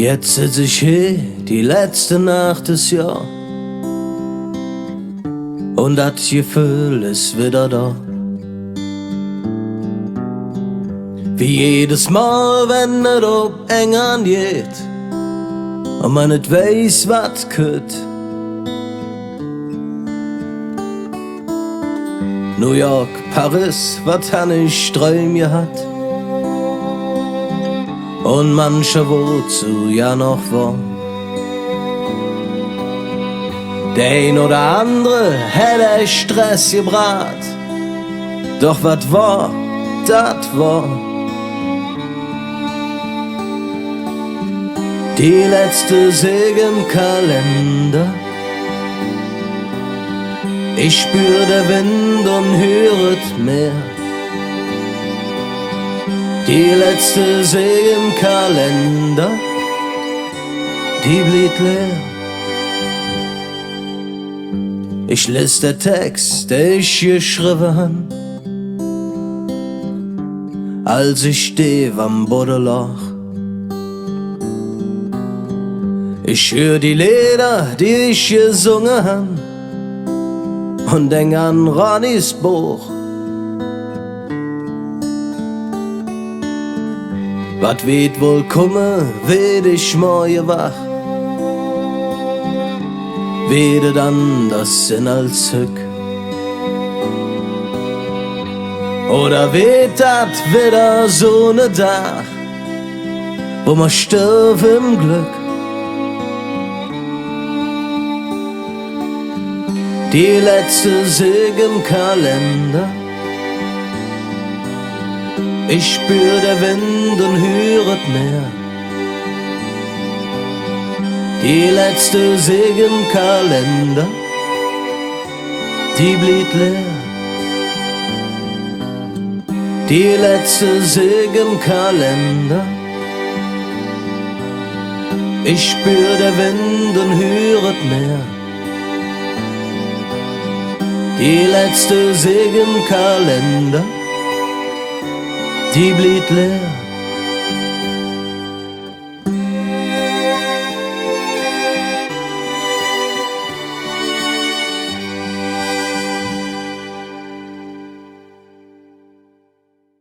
Jetzt sitz ich hier, die letzte Nacht des Jahr, und das Gefühl ist wieder da. Wie jedes Mal, wenn es ob eng angeht und man nicht weiß, was kütt. New York, Paris, was han ich Träum gehabt, und mancher wozu ja noch war. Der ein oder andere hätte Stress gebracht, doch wat war, dat war. Die letzte Säge im Kalender, ich spür der Wind und höret mehr. Die letzte Säge im Kalender, die blieb leer. Ich les der Text, der ich geschrieben han, als ich steh am Bodenloch. Ich hör die Lieder, die ich gesungen han, und denk an Ronnys Buch. Wat wird wohl kommen, werd ich morgen wach, werde dann das Sinn als Hück. Oder wird dat wieder so ne Tag, wo man stirbt im Glück. Die letzte Säge im Kalender, ich spür der Wind und höret mehr. Die letzte Säge im Kalender, die blieb leer. Die letzte Säge im Kalender, ich spür der Wind und höret mehr. Die letzte Säge im Kalender, die blieb leer.